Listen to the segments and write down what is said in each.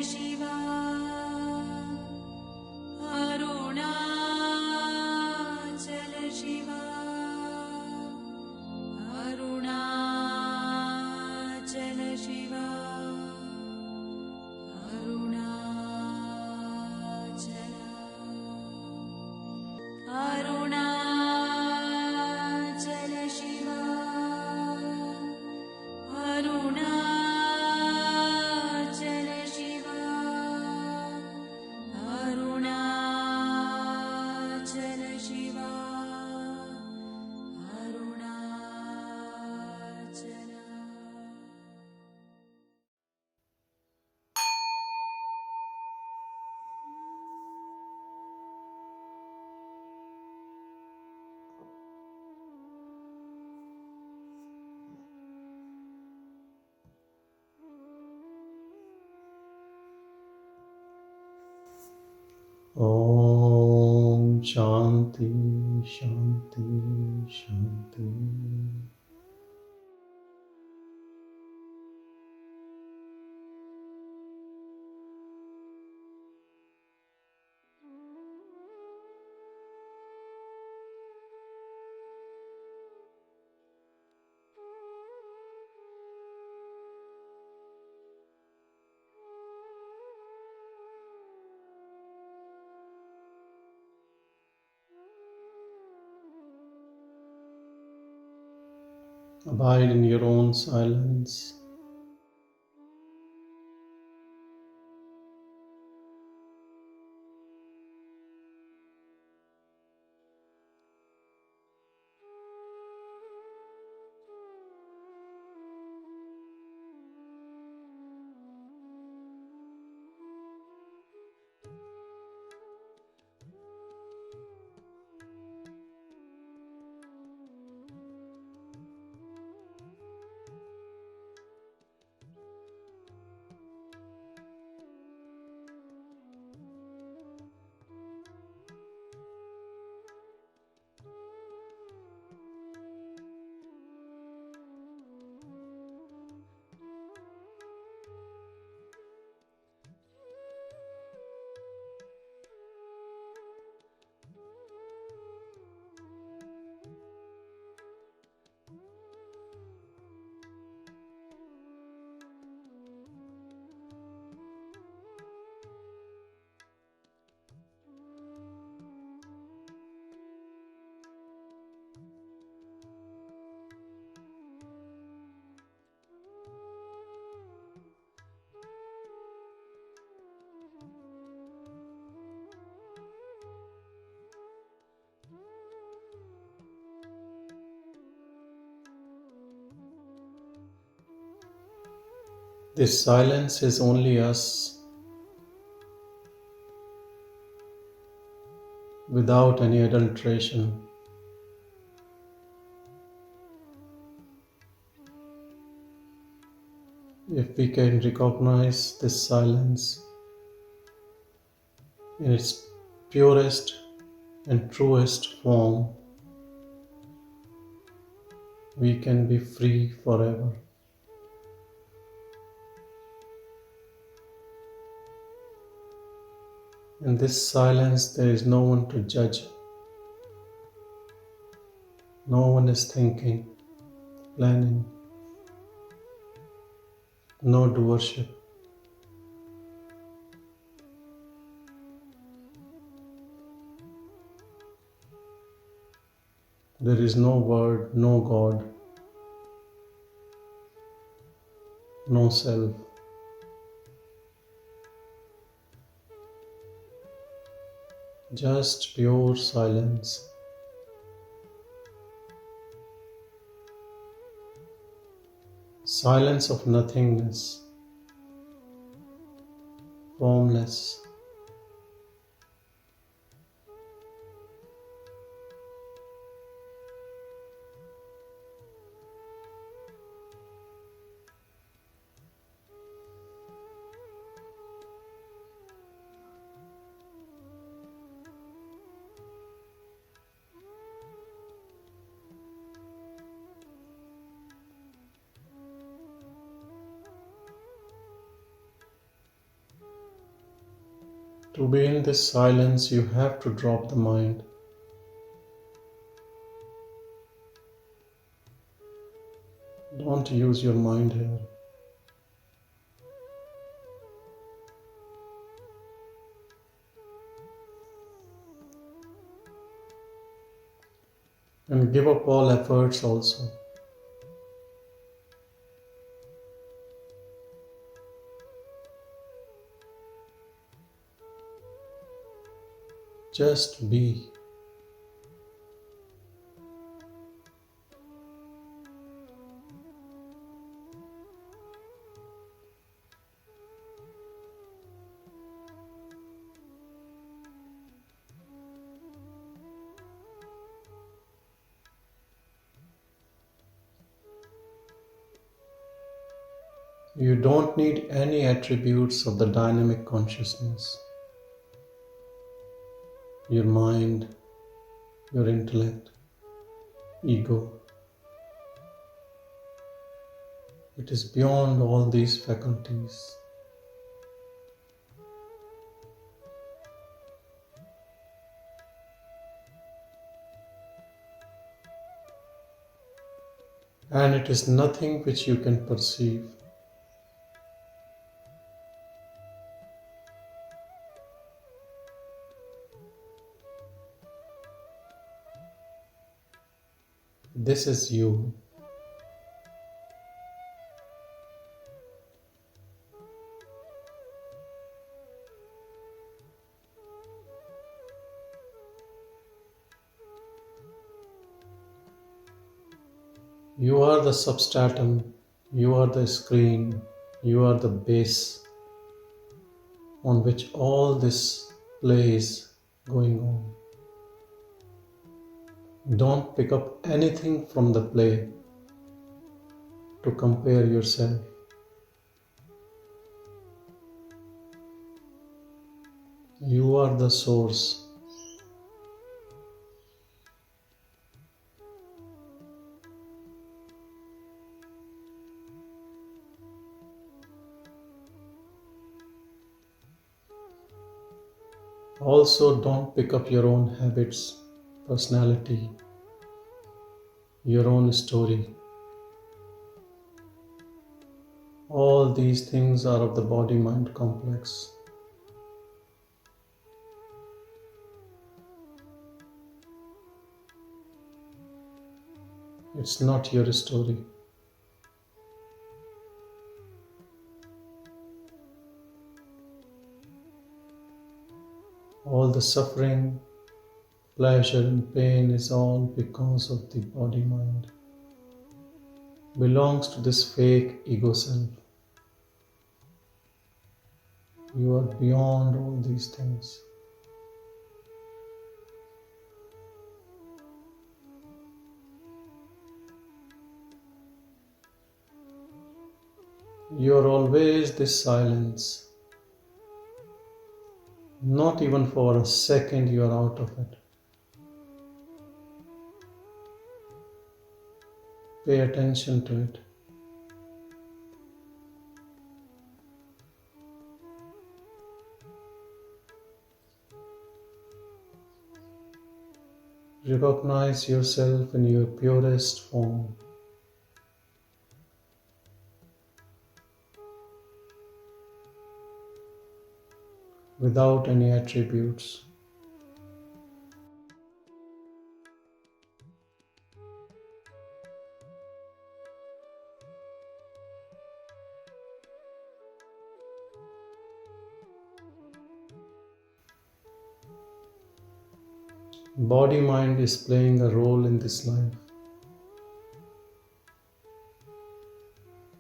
Shiva, Arunachala Shiva, Arunachala Shiva, Arunachala, Arunachala Shiva, Arunachala Shiva, Arunachala Shiva, Arunachala. Om Shanti Shanti Shanti. Abide in your own silence. This silence is only us, without any adulteration. If we can recognize this silence in its purest and truest form, we can be free forever. In this silence, there is no one to judge. No one is thinking, planning, no doership. There is no word, no God, no self. Just pure silence. Silence of nothingness, formless. To be in this silence, you have to drop the mind. Don't use your mind here. And give up all efforts also. Just be. You don't need any attributes of the dynamic consciousness. Your mind, your intellect, ego. It is beyond all these faculties. And it is nothing which you can perceive. This is you. You are the substratum, you are the screen, you are the base on which all this play is going on. Don't pick up anything from the play to compare yourself. You are the source. Also, don't pick up your own habits, personality, your own story. All these things are of the body-mind complex. It's not your story. All the suffering, pleasure and pain is all because of the body-mind. Belongs to this fake ego self. You are beyond all these things. You are always this silence. Not even for a second you are out of it. Pay attention to it. Recognize yourself in your purest form. Without any attributes. Body-mind is playing a role in this life.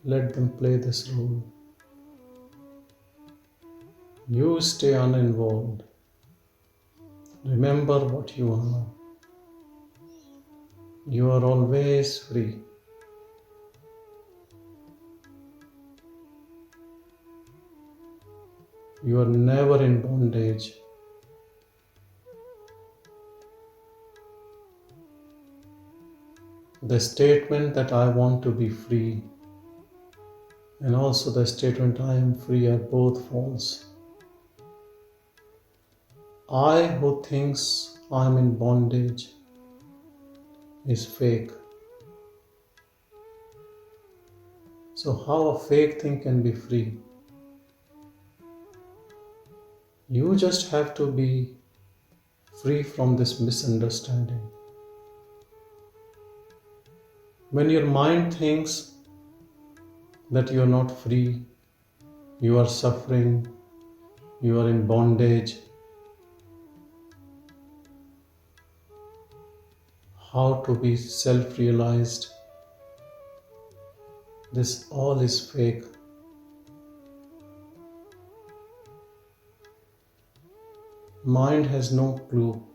Let them play this role. You stay uninvolved. Remember what you are. You are always free. You are never in bondage. The statement that I want to be free and also the statement I am free are both false. I who thinks I am in bondage is fake. So how a fake thing can be free? You just have to be free from this misunderstanding. When your mind thinks that you are not free, you are suffering, you are in bondage, how to be self-realized, this all is fake. Mind has no clue.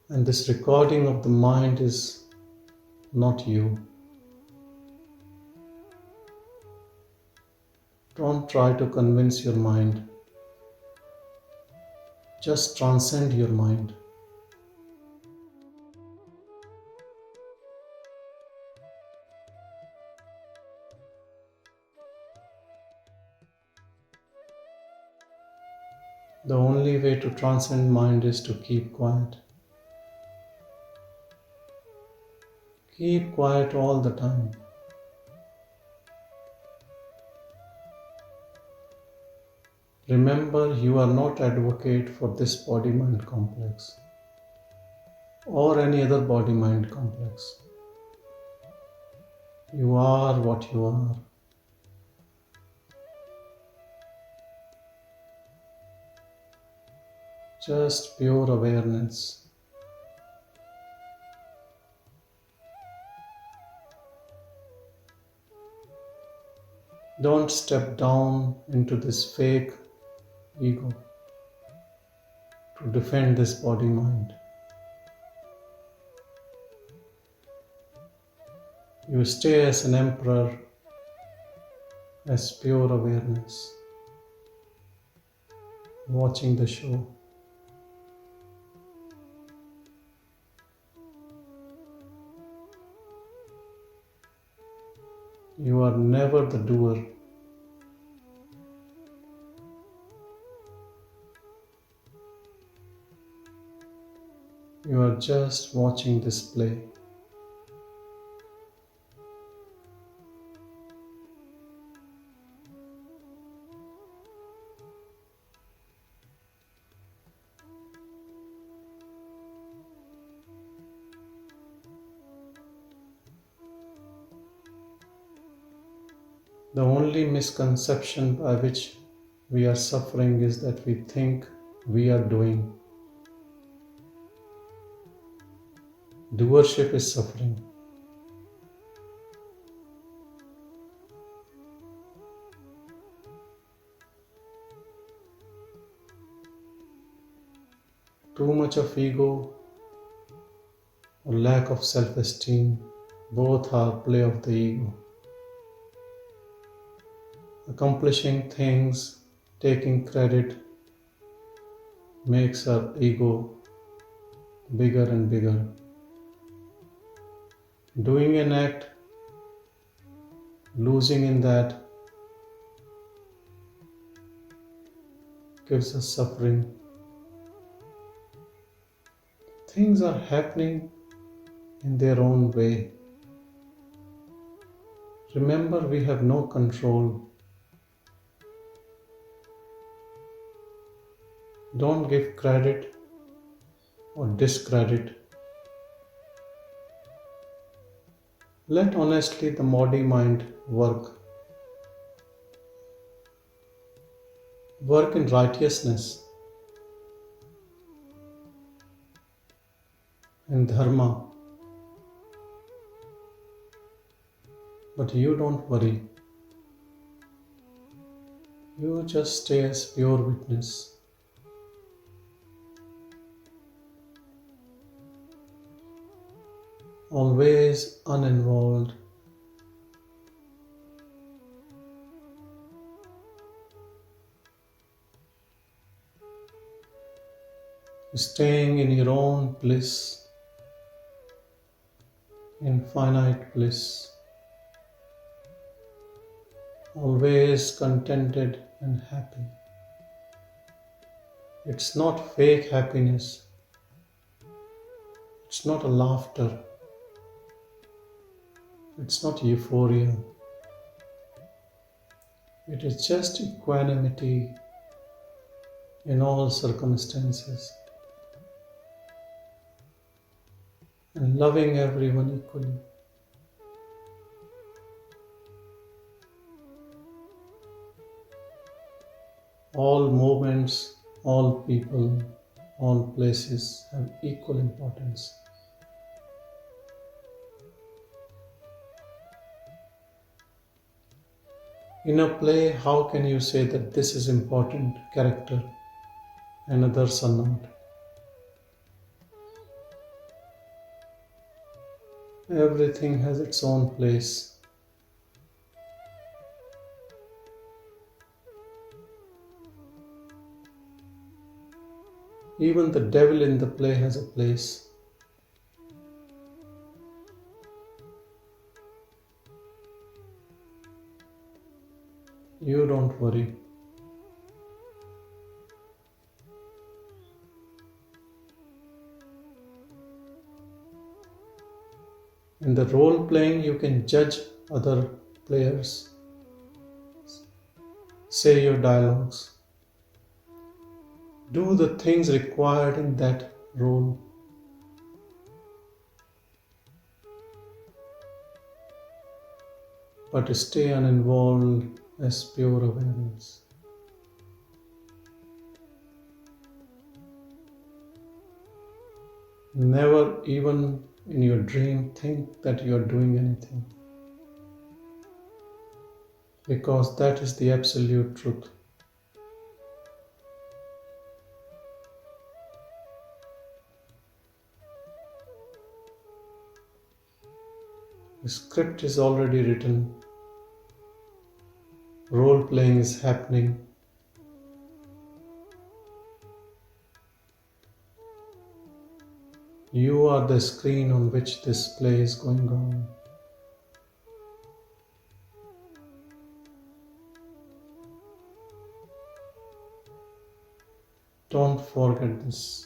And this recording of the mind is not you. Don't try to convince your mind. Just transcend your mind. The only way to transcend mind is to keep quiet. Keep quiet all the time. Remember, you are not advocate for this body-mind complex or any other body-mind complex. You are what you are. Just pure awareness. Don't step down into this fake ego to defend this body-mind. You stay as an emperor, as pure awareness, watching the show. You are never the doer. You are just watching this play. The only misconception by which we are suffering is that we think we are doing. Doership is suffering. Too much of ego or lack of self-esteem, both are play of the ego. Accomplishing things, taking credit, makes our ego bigger and bigger. Doing an act, losing in that, gives us suffering. Things are happening in their own way. Remember, we have no control. Don't give credit or discredit. Let honestly the body-mind work. Work in righteousness, in dharma. But you don't worry. You just stay as pure witness. Always uninvolved. Staying in your own bliss, infinite bliss. Always contented, and happy. It's not fake happiness. It's not a laughter. It's not euphoria. It is just equanimity in all circumstances and loving everyone equally. All moments, all people, all places have equal importance. In a play, how can you say that this is important character and others are not? Everything has its own place. Even the devil in the play has a place. You don't worry. In the role playing, you can judge other players. Say your dialogues. Do the things required in that role. But stay uninvolved as pure awareness. Never even in your dream think that you are doing anything. Because that is the absolute truth. The script is already written. Role playing is happening. You are the screen on which this play is going on. Don't forget this.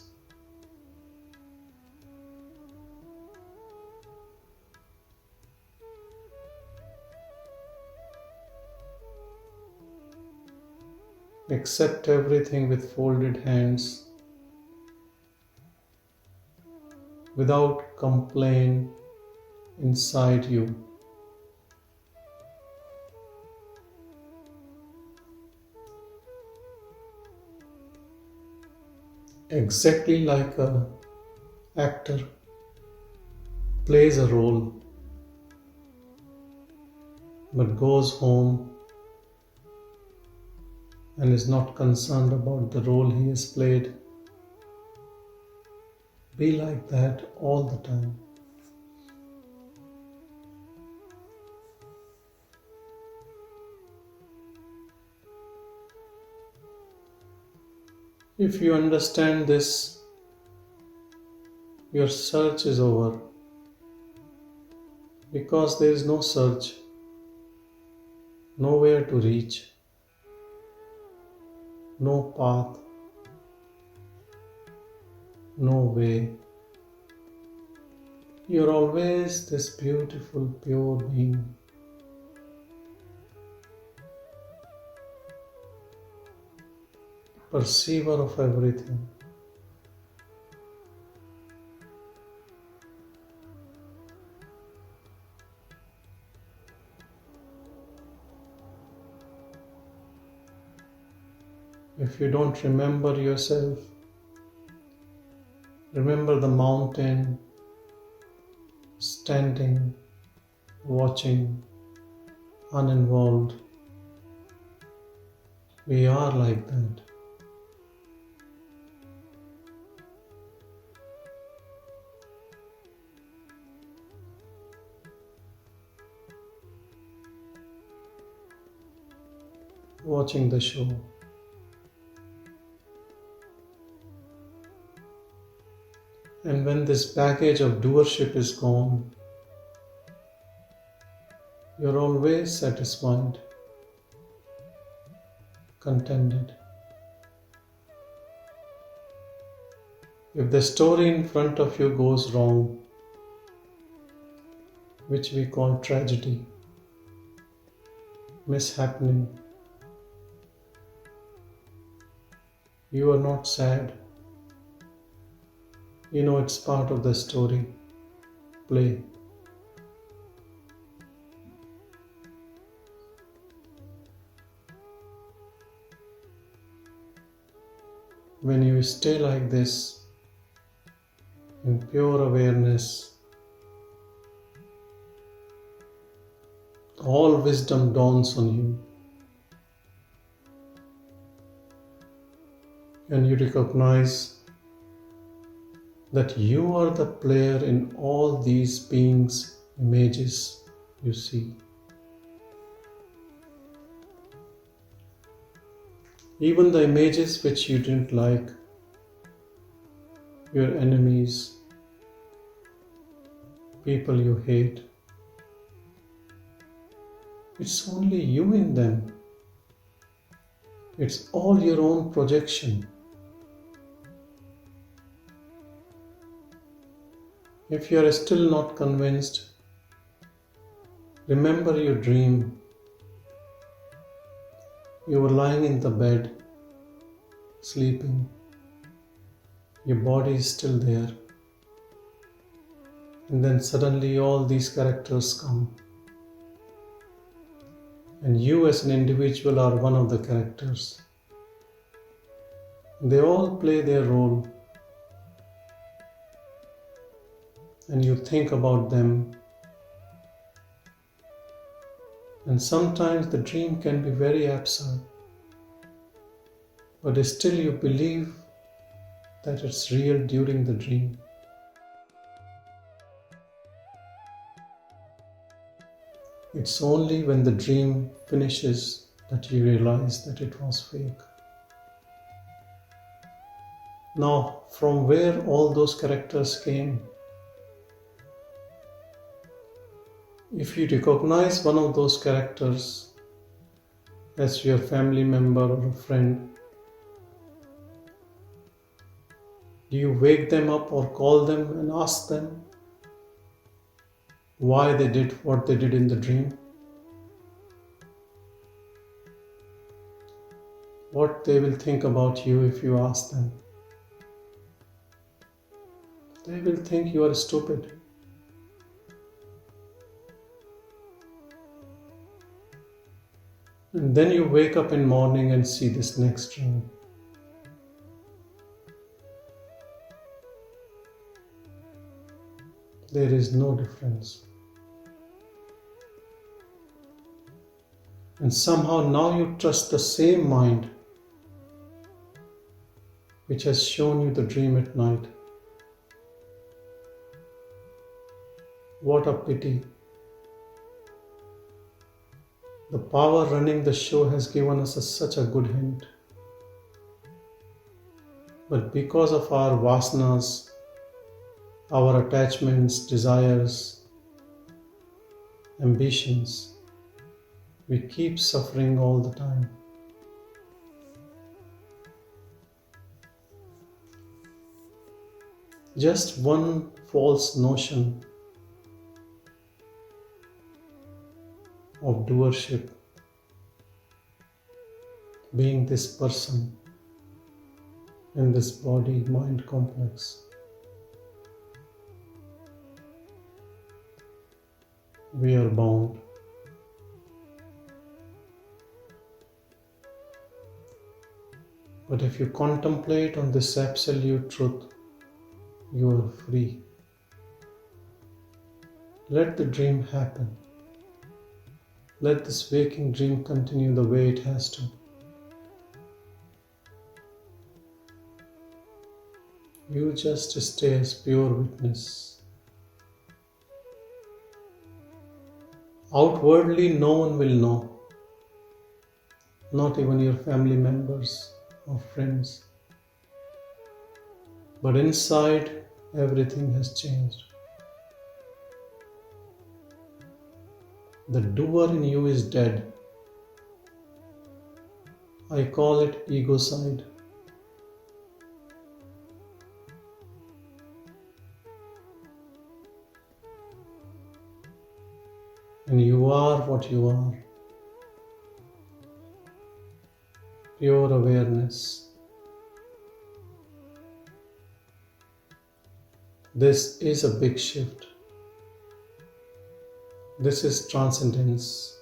Accept everything with folded hands, without complaint inside you. Exactly like an actor plays a role but goes home and is not concerned about the role he has played. Be like that all the time. If you understand this, your search is over. Because there is no search, nowhere to reach, no path, no way. You're always this beautiful, pure being. Perceiver of everything. If you don't remember yourself, remember the mountain, standing, watching, uninvolved. We are like that. Watching the show. And when this baggage of doership is gone, you're always satisfied. contented. If the story in front of you goes wrong, which we call tragedy, mishappening, you are not sad. You know it's part of the story, play. When you stay like this, in pure awareness, all wisdom dawns on you, and you recognize that you are the player in all these beings' images you see. Even the images which you didn't like, your enemies, people you hate, it's only you in them. It's all your own projection. If you are still not convinced, remember your dream. You were lying in the bed, sleeping. Your body is still there. And then suddenly all these characters come. And you as an individual are one of the characters. They all play their role. And you think about them. And sometimes the dream can be very absurd. But still you believe that it's real during the dream. It's only when the dream finishes that you realize that it was fake. Now, from where all those characters came? If you recognize one of those characters as your family member or a friend, do you wake them up or call them and ask them why they did what they did in the dream? What they will think about you if you ask them? They will think you are stupid. And then you wake up in morning and see this next dream. There is no difference. And somehow now you trust the same mind which has shown you the dream at night. What a pity. The power running the show has given us such a good hint. But because of our vasanas, our attachments, desires, ambitions, we keep suffering all the time. Just one false notion of doership, being this person in this body-mind complex. We are bound. But if you contemplate on this absolute truth, you are free. Let the dream happen. Let this waking dream continue the way it has to. You just stay as pure witness. Outwardly, no one will know, not even your family members or friends. But inside, everything has changed. The doer in you is dead. I call it ego side. And you are what you are. Pure awareness. This is a big shift. This is transcendence.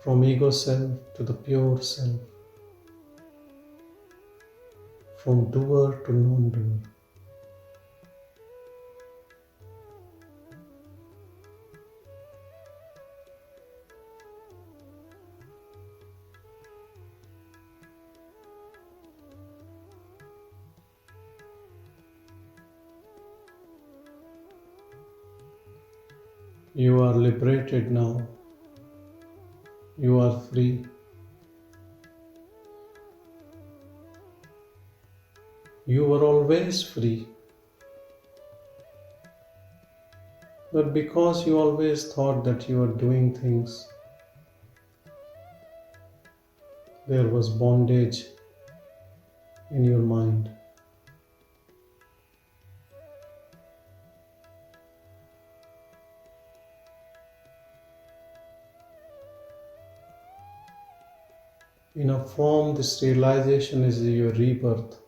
From ego self to the pure self. From doer to non-doer. You are liberated now. You are free. You were always free. But because you always thought that you were doing things, there was bondage in your mind. In a form, this realization is your rebirth.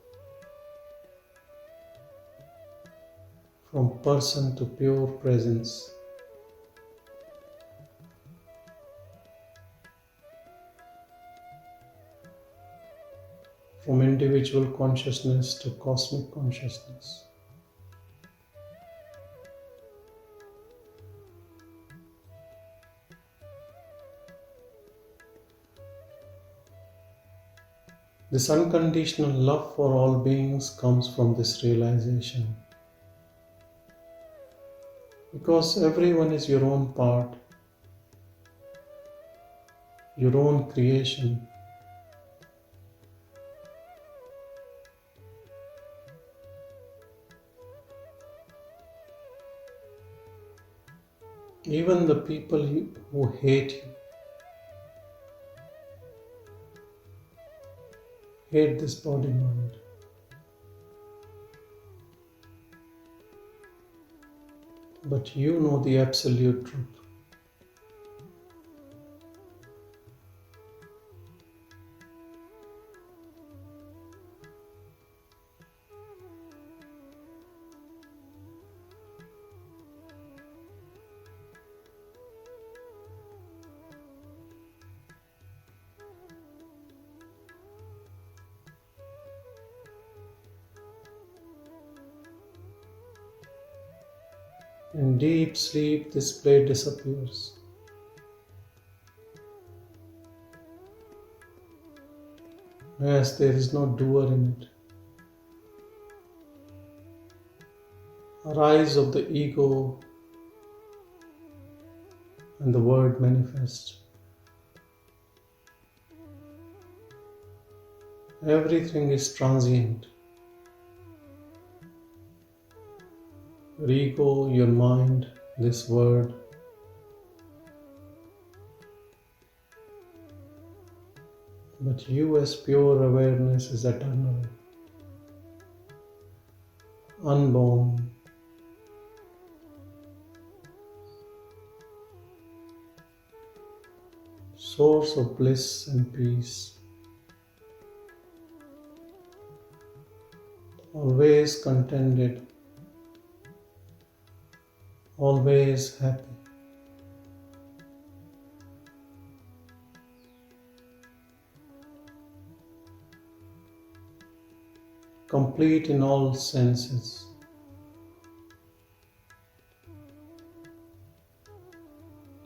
From person to pure presence. From individual consciousness to cosmic consciousness. This unconditional love for all beings comes from this realization. Because everyone is your own part, your own creation. Even the people who hate you, hate this body mind. But you know the absolute truth. In deep sleep, this play disappears. As there is no doer in it. Arise of the ego and the word manifest. Everything is transient. Your ego, your mind, this word. But you as pure awareness is eternal, unborn, source of bliss and peace, always contented, always happy. Complete in all senses.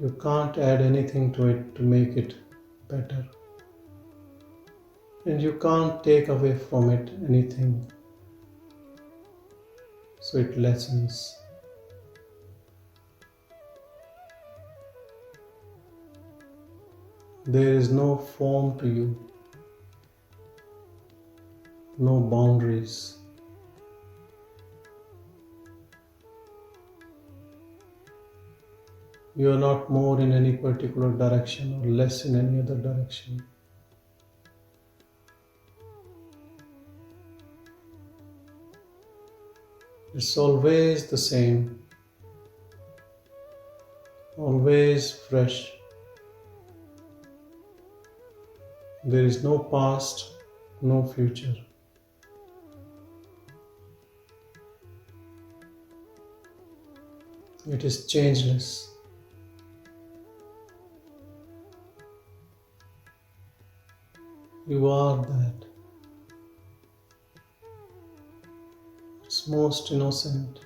You can't add anything to it to make it better. And you can't take away from it anything. So it lessens. There is no form to you. No boundaries. You are not more in any particular direction or less in any other direction. It's always the same, always fresh. There is no past, no future. It is changeless. You are that. It's most innocent.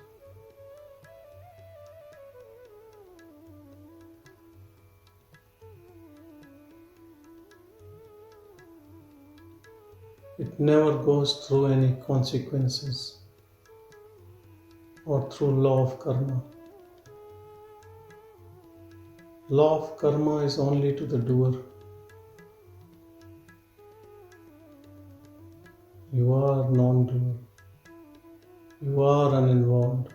It never goes through any consequences or through law of karma. Law of karma is only to the doer. You are non-doer. You are uninvolved.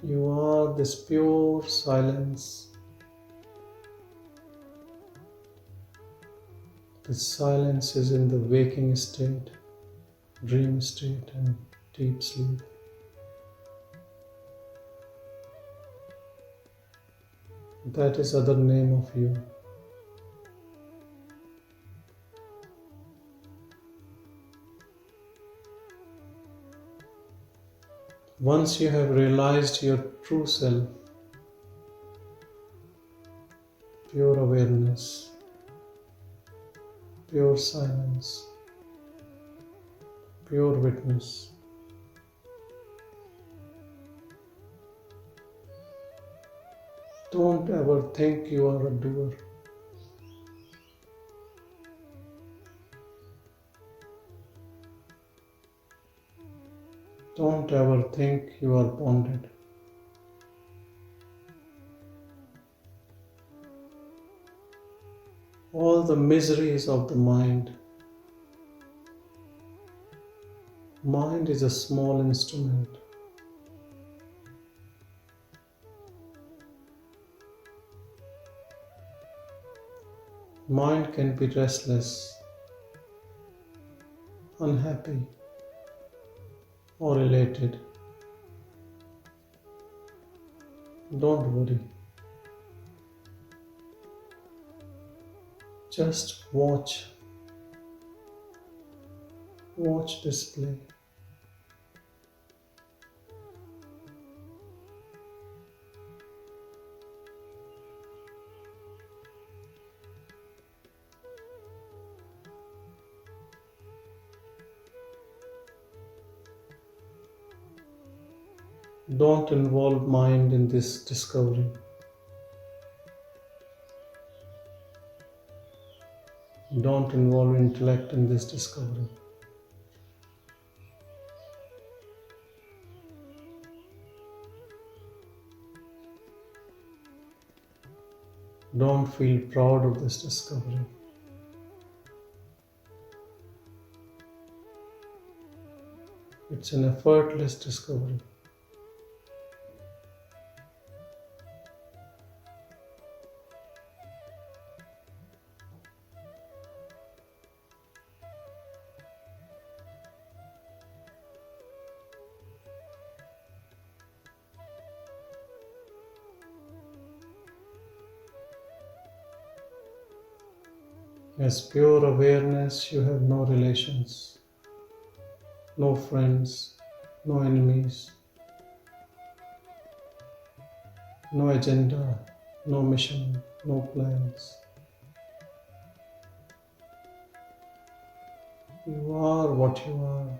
You are this pure silence. This silence is in the waking state, dream state, and deep sleep. That is other name of you. Once you have realized your true self, pure awareness, pure silence, pure witness, don't ever think you are a doer. Don't ever think you are bonded. All the miseries of the mind. Mind is a small instrument. Mind can be restless, unhappy, or elated. Don't worry. Just watch. Watch display. Don't involve mind in this discovery. Don't involve intellect in this discovery. Don't feel proud of this discovery. It's an effortless discovery. As pure awareness, you have no relations, no friends, no enemies, no agenda, no mission, no plans. You are what you are,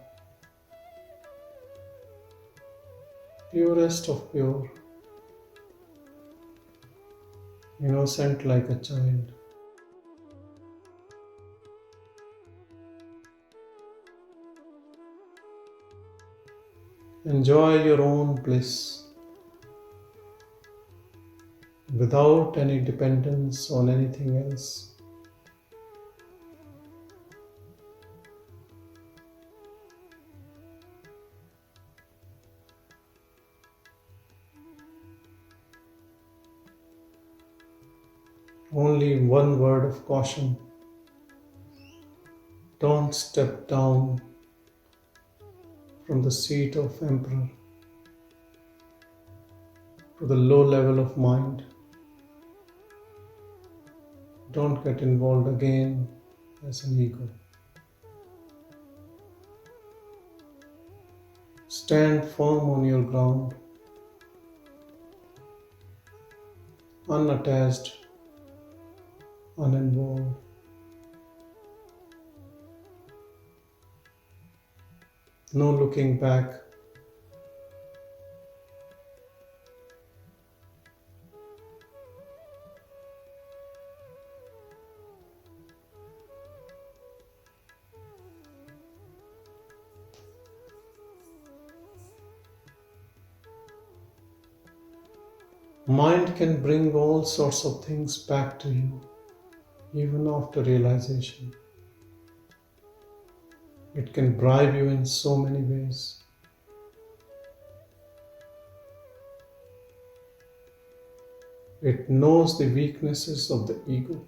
purest of pure, innocent like a child. Enjoy your own bliss without any dependence on anything else. Only one word of caution: don't step down from the seat of emperor to the low level of mind. Don't get involved again as an ego. Stand firm on your ground, unattached, uninvolved. No looking back. Mind can bring all sorts of things back to you, even after realization. It can bribe you in so many ways. It knows the weaknesses of the ego.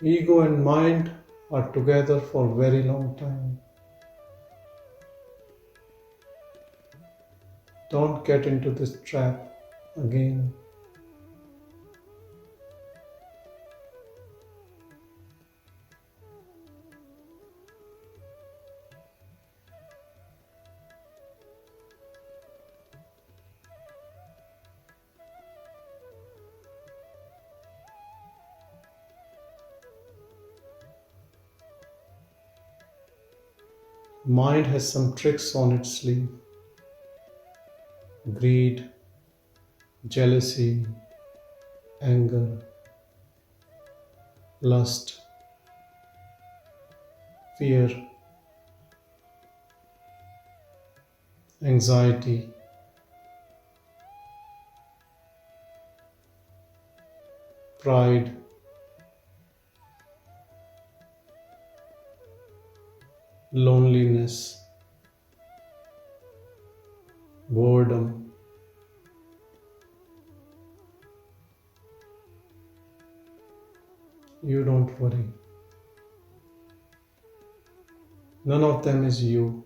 Ego and mind are together for a very long time. Don't get into this trap again. Mind has some tricks on its sleeve. Greed, jealousy, anger, lust, fear, anxiety, pride, loneliness, boredom. You don't worry. None of them is you.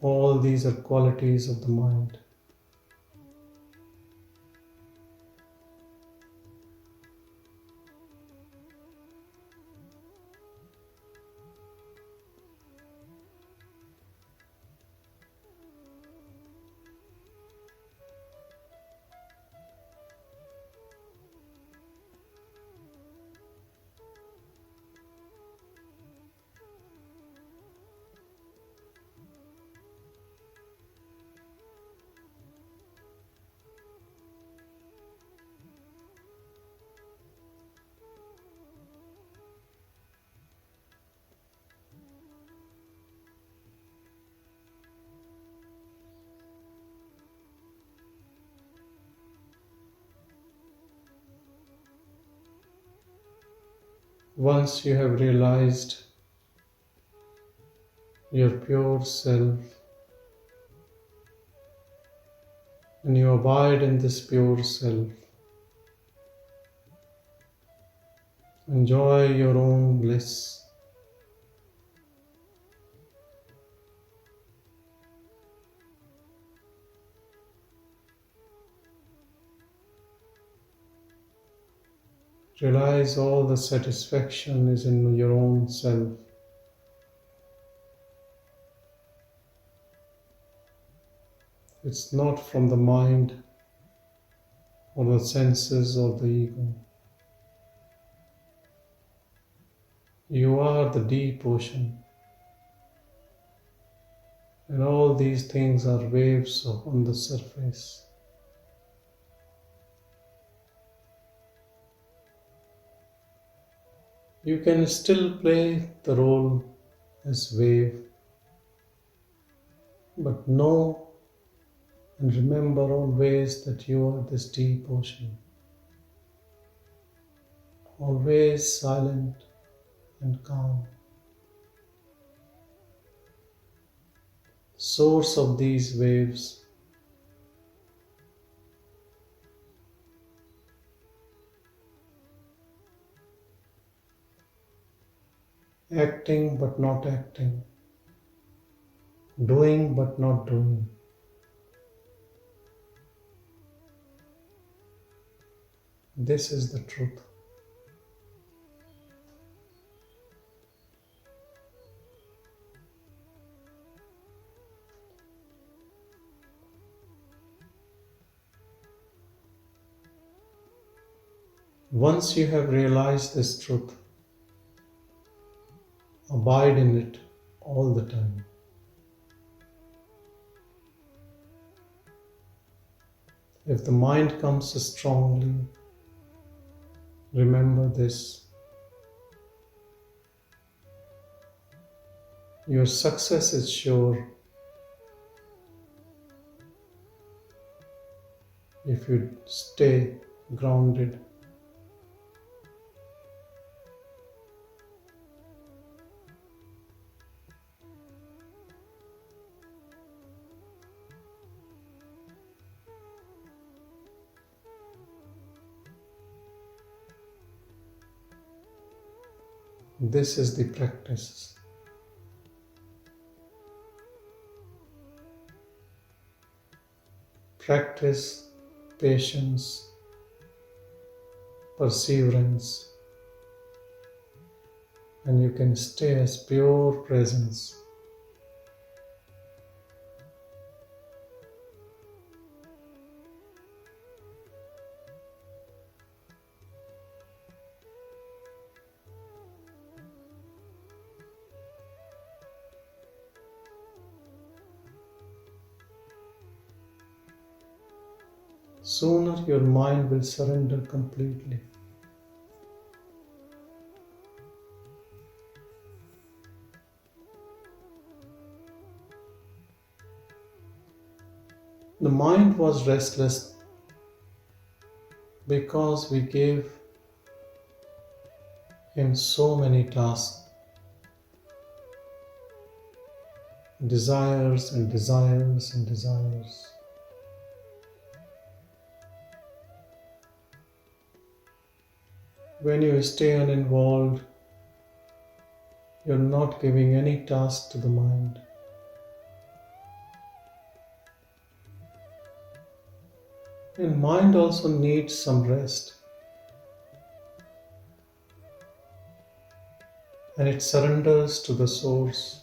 All these are qualities of the mind. Once you have realized your pure self and you abide in this pure self, enjoy your own bliss. Realize all the satisfaction is in your own self. It's not from the mind or the senses or the ego. You are the deep ocean, and all these things are waves on the surface. You can still play the role as wave, but know and remember always that you are this deep ocean, always silent and calm, source of these waves, acting but not acting, doing but not doing. This is the truth. Once you have realized this truth, abide in it all the time. If the mind comes strongly, remember this. Your success is sure if you stay grounded. This is the practice. Practice patience, perseverance, and you can stay as pure presence. Sooner your mind will surrender completely. The mind was restless because we gave him so many tasks, desires and desires and desires. When you stay uninvolved, you're not giving any task to the mind. And mind also needs some rest. And it surrenders to the source.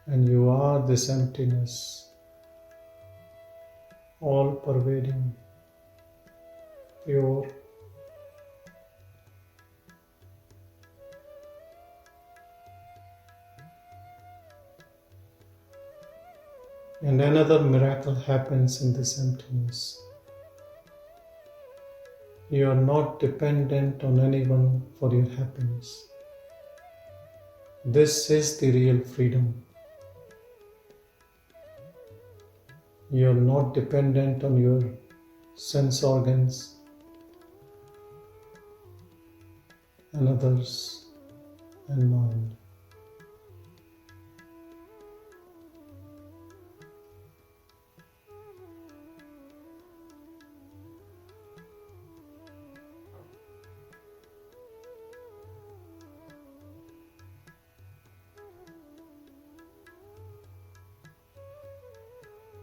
And you are this emptiness, all pervading, pure. And another miracle happens in this emptiness. You are not dependent on anyone for your happiness. This is the real freedom. You are not dependent on your sense organs and others and mind.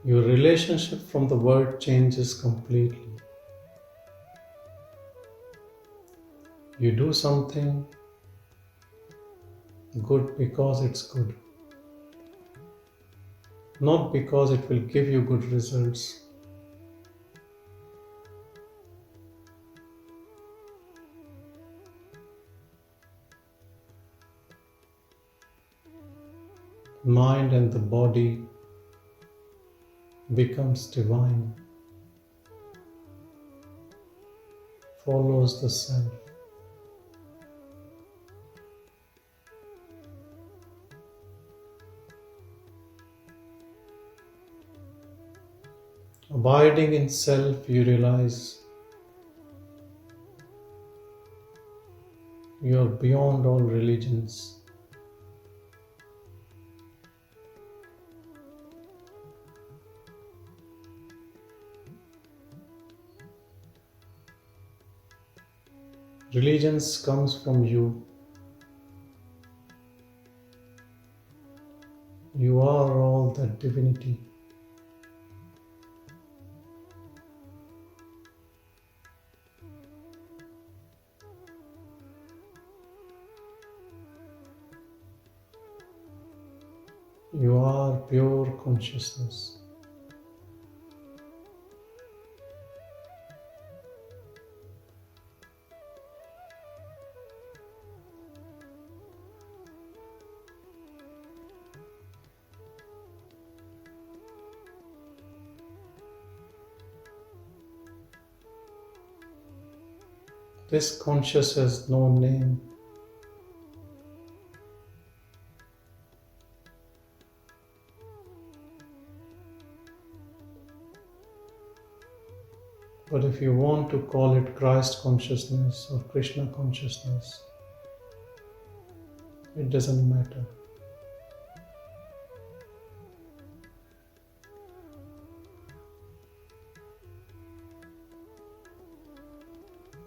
Your relationship from the world changes completely. You do something good because it's good, not because it will give you good results. Mind and the body becomes divine, follows the self. Abiding in self, you realize You are beyond all religions. Religions comes from you. You are all that divinity. You are pure consciousness. This conscious has no name. But if you want to call it Christ consciousness or Krishna consciousness, it doesn't matter.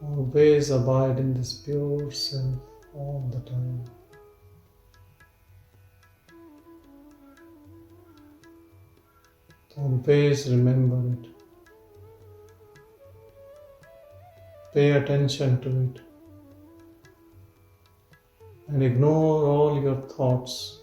Always abide in this pure self all the time. Always remember it. Pay attention to it and ignore all your thoughts.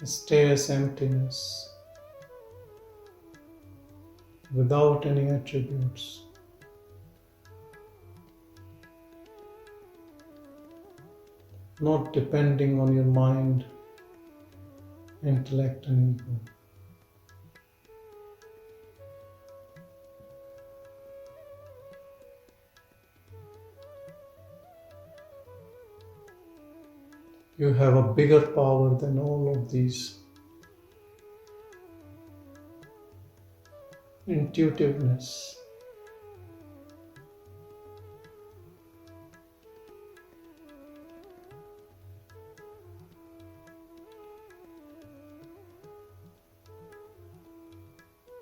Stay as emptiness without any attributes. Not depending on your mind, intellect, and ego. You have a bigger power than all of these. Intuitiveness.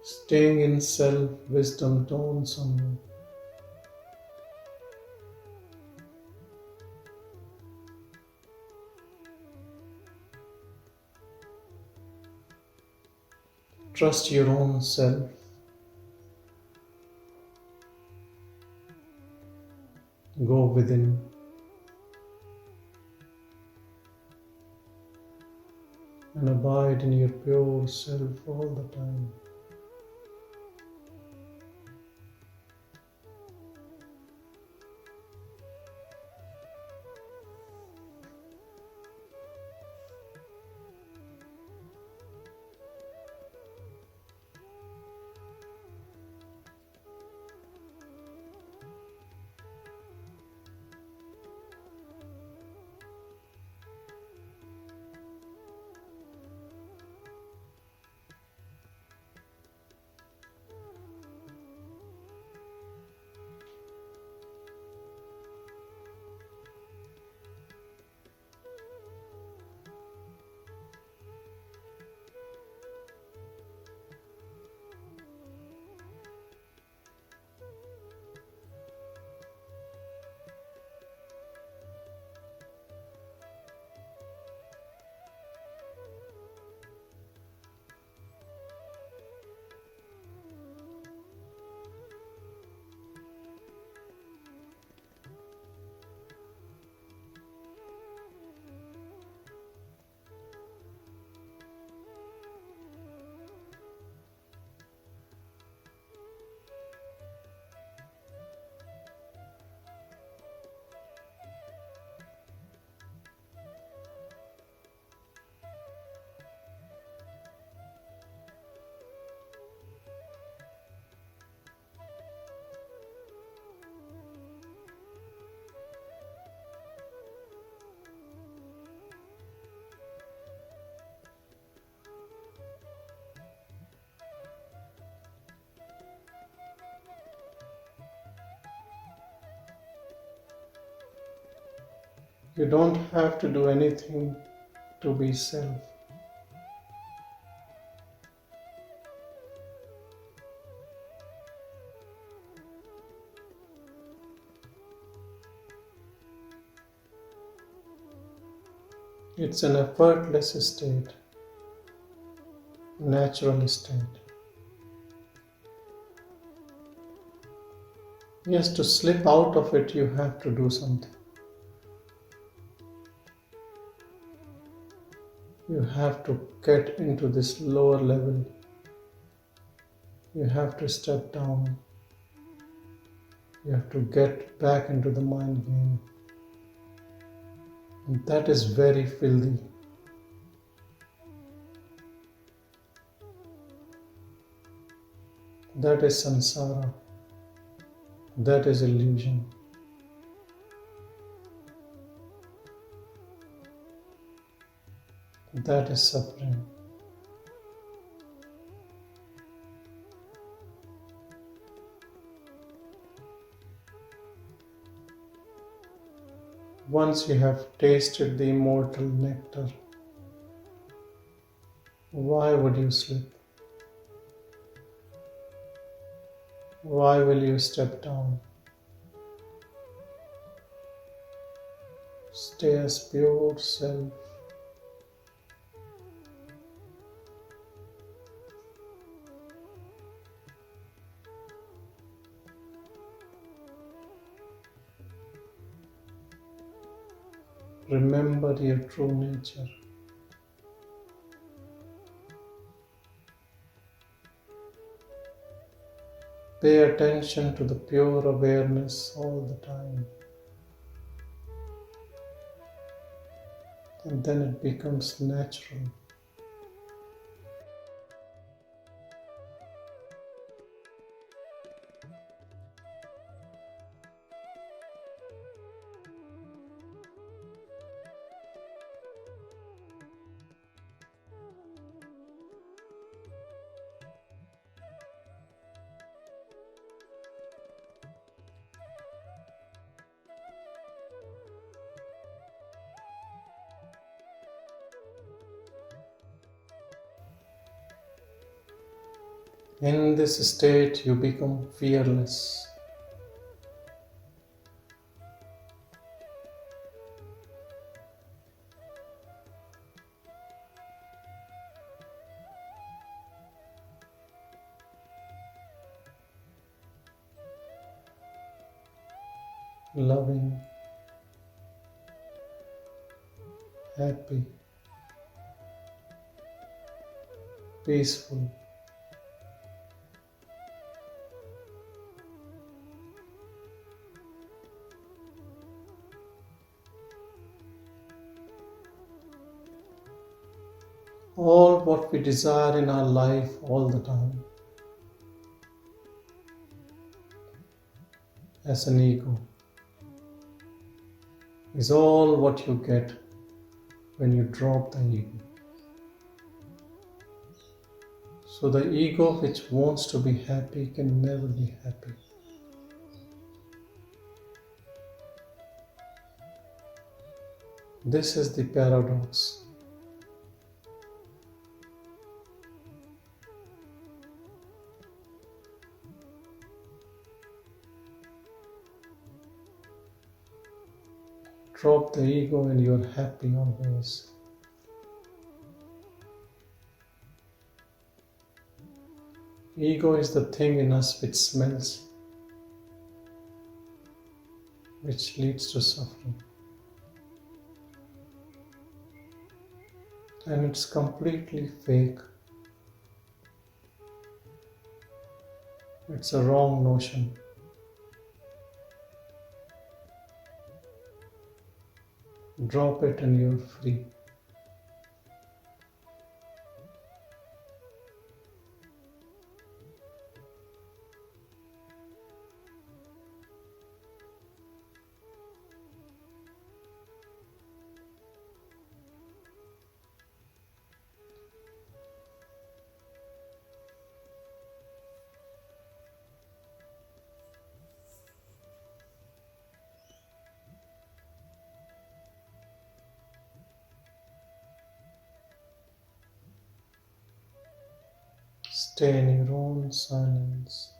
Staying in self, wisdom dawns on you. Trust your own self. Go within. And abide in your pure self all the time. You don't have to do anything to be self. It's an effortless state, natural state. Yes, to slip out of it, you have to do something. You have to get into this lower level. You have to step down. You have to get back into the mind game. And that is very filthy. That is samsara. That is illusion. That is suffering. Once you have tasted the immortal nectar, why would you slip? Why will you step down? Stay as pure self. Remember your true nature. Pay attention to the pure awareness all the time. And then it becomes natural. In this state, you become fearless. Loving, happy, peaceful. All what we desire in our life all the time as an ego is all what you get when you drop the ego. So the ego which wants to be happy can never be happy. This is the paradox. Drop the ego and you're happy always. Ego is the thing in us which smells, which leads to suffering. And it's completely fake. It's a wrong notion. Drop it and you're free. Stay in your own silence.